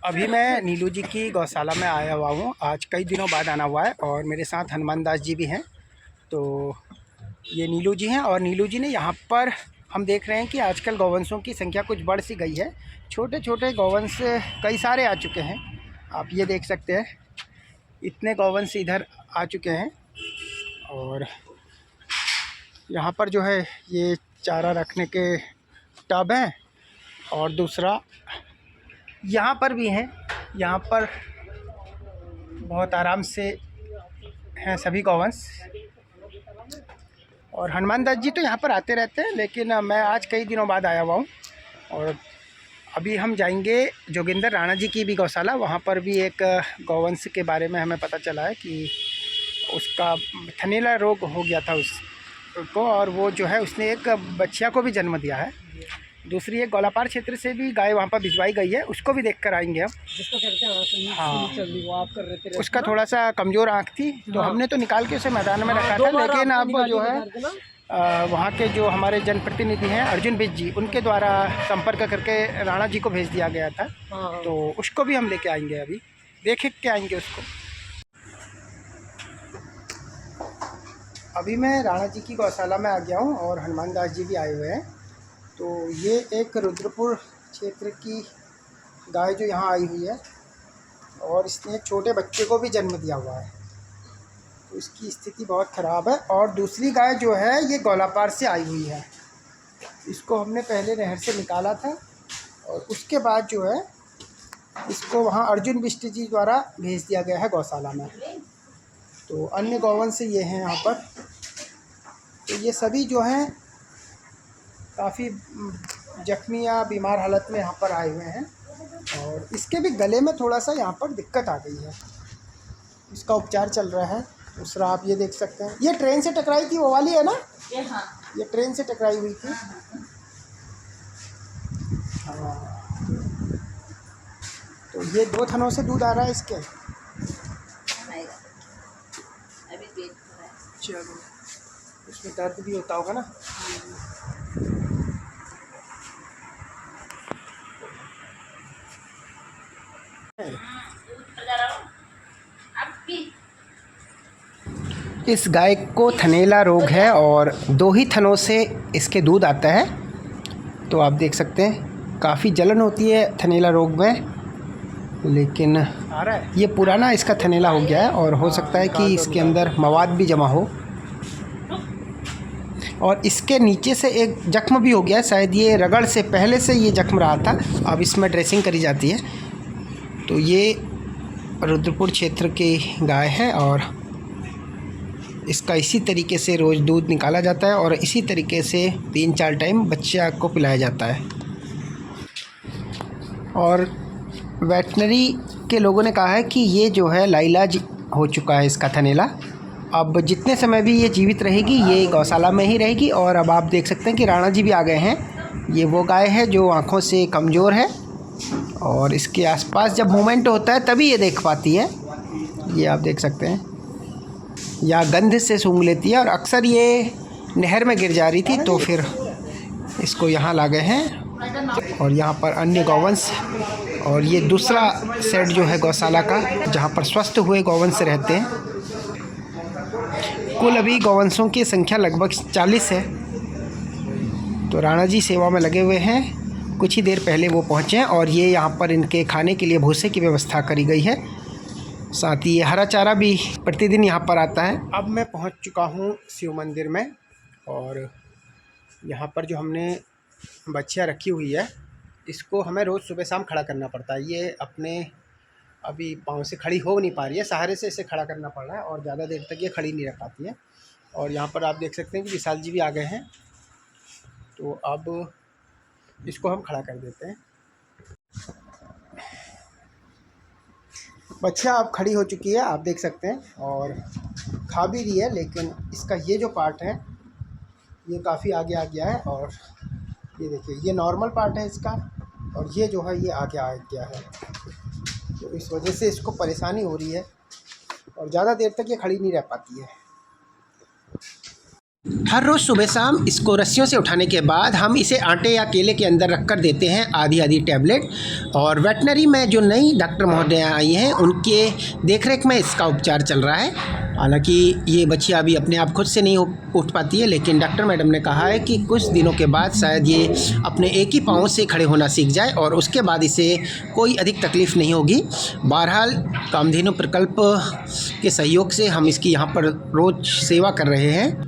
अभी मैं नीलू जी की गौशाला में आया हुआ हूँ। आज कई दिनों बाद आना हुआ है और मेरे साथ हनुमान दास जी भी हैं। तो ये नीलू जी हैं और नीलू जी ने यहाँ पर हम देख रहे हैं कि आजकल गौवंशों की संख्या कुछ बढ़ सी गई है। छोटे छोटे गौवंश कई सारे आ चुके हैं। आप ये देख सकते हैं, इतने गौवंश इधर आ चुके हैं। और यहाँ पर जो है ये चारा रखने के टब हैं और दूसरा यहाँ पर भी हैं। यहाँ पर बहुत आराम से हैं सभी गौवंश। और हनुमान दास जी तो यहाँ पर आते रहते हैं, लेकिन मैं आज कई दिनों बाद आया हुआ हूँ। और अभी हम जाएंगे जोगिंदर राणा जी की भी गौशाला। वहाँ पर भी एक गौवंश के बारे में हमें पता चला है कि उसका थनैला रोग हो गया था उसको, और वो जो है उसने एक बच्चिया को भी जन्म दिया है। दूसरी एक गोलापार क्षेत्र से भी गाय वहाँ पर भिजवाई गई है, उसको भी देख कर आएंगे हम। हाँ, उसका थोड़ा सा कमज़ोर आँख थी तो हमने तो निकाल के उसे मैदान में रखा था, लेकिन अब जो है वहाँ के जो हमारे जनप्रतिनिधि हैं अर्जुन बिज जी, उनके द्वारा संपर्क करके राणा जी को भेज दिया गया था। तो उसको भी हम लेके आएंगे, अभी देख के आएंगे उसको। अभी मैं राणा जी की गौशाला में आ गया हूँ और हनुमान दास जी भी आए हुए हैं। तो ये एक रुद्रपुर क्षेत्र की गाय जो यहाँ आई हुई है और इसने एक छोटे बच्चे को भी जन्म दिया हुआ है, तो इसकी स्थिति बहुत ख़राब है। और दूसरी गाय जो है ये गोलापार से आई हुई है। इसको हमने पहले नहर से निकाला था और उसके बाद जो है इसको वहाँ अर्जुन बिष्ट जी द्वारा भेज दिया गया है गौशाला में। तो अन्य गौवंश ये हैं यहाँ पर। तो ये सभी जो हैं काफ़ी जख्मी या बीमार हालत में यहाँ पर आए हुए हैं। और इसके भी गले में थोड़ा सा यहाँ पर दिक्कत आ गई है, इसका उपचार चल रहा है। दूसरा आप ये देख सकते हैं, ये ट्रेन से टकराई थी वो वाली है ना? हाँ, ये ट्रेन से टकराई हुई थी। हाँ, तो ये 2 थनों से दूध आ रहा है इसके। चलो, उसमें दर्द भी होता होगा ना? इस गाय को थनैला रोग है और 2 ही थनों से इसके दूध आता है। तो आप देख सकते हैं काफ़ी जलन होती है थनैला रोग में, लेकिन ये पुराना इसका थनैला हो गया है और हो सकता है कि इसके अंदर मवाद भी जमा हो। और इसके नीचे से एक जख्म भी हो गया है, शायद ये रगड़ से पहले से ये जख्म रहा था, अब इसमें ड्रेसिंग करी जाती है। तो ये रुद्रपुर क्षेत्र की गाय है और इसका इसी तरीके से रोज़ दूध निकाला जाता है और इसी तरीके से 3-4 टाइम बच्चे को पिलाया जाता है। और वेटनरी के लोगों ने कहा है कि ये जो है लाइलाज हो चुका है इसका थनैला। अब जितने समय भी ये जीवित रहेगी ये गौशाला में ही रहेगी। और अब आप देख सकते हैं कि राणा जी भी आ गए हैं। ये वो गाय है जो आँखों से कमज़ोर है और इसके आसपास जब मूवमेंट होता है तभी ये देख पाती है। ये आप देख सकते हैं, या गंध से सूंघ लेती है। और अक्सर ये नहर में गिर जा रही थी तो फिर इसको यहाँ ला गए हैं। और यहाँ पर अन्य गौवंश, और ये दूसरा सेट जो है गौशाला का जहाँ पर स्वस्थ हुए गौवंश रहते हैं। कुल अभी गौवंशों की संख्या लगभग 40 है। तो राणा जी सेवा में लगे हुए हैं, कुछ ही देर पहले वो पहुँचे हैं और ये यहाँ पर इनके खाने के लिए भूसे की व्यवस्था करी गई है। साथ ही ये हरा चारा भी प्रतिदिन यहाँ पर आता है। अब मैं पहुँच चुका हूँ शिव मंदिर में और यहाँ पर जो हमने बच्चियाँ रखी हुई है इसको हमें रोज़ सुबह शाम खड़ा करना पड़ता है। ये अपने अभी पाँव से खड़ी हो नहीं पा रही है, सहारे से इसे खड़ा करना पड़ रहा है और ज़्यादा देर तक ये खड़ी नहीं रह पाती है। और यहाँ पर आप देख सकते हैं कि विशाल जी भी आ गए हैं। तो अब इसको हम खड़ा कर देते हैं। बच्चा अब खड़ी हो चुकी है, आप देख सकते हैं, और खा भी रही है। लेकिन इसका ये जो पार्ट है ये काफ़ी आगे आ गया है। और ये देखिए, ये नॉर्मल पार्ट है इसका और ये जो है ये आगे आ गया है। तो इस वजह से इसको परेशानी हो रही है और ज़्यादा देर तक ये खड़ी नहीं रह पाती है। हर रोज़ सुबह शाम इसको रस्सियों से उठाने के बाद हम इसे आटे या केले के अंदर रख कर देते हैं आधी आधी टैबलेट। और वेटनरी में जो नई डॉक्टर महोदय आई हैं उनके देखरेख में इसका उपचार चल रहा है। हालांकि ये बच्चियाँ अभी अपने आप खुद से नहीं उठ पाती है, लेकिन डॉक्टर मैडम ने कहा है कि कुछ दिनों के बाद शायद ये अपने एक ही पाँव से खड़े होना सीख जाए और उसके बाद इसे कोई अधिक तकलीफ़ नहीं होगी। बहरहाल कामधेनु प्रकल्प के सहयोग से हम इसकी यहाँ पर रोज़ सेवा कर रहे हैं।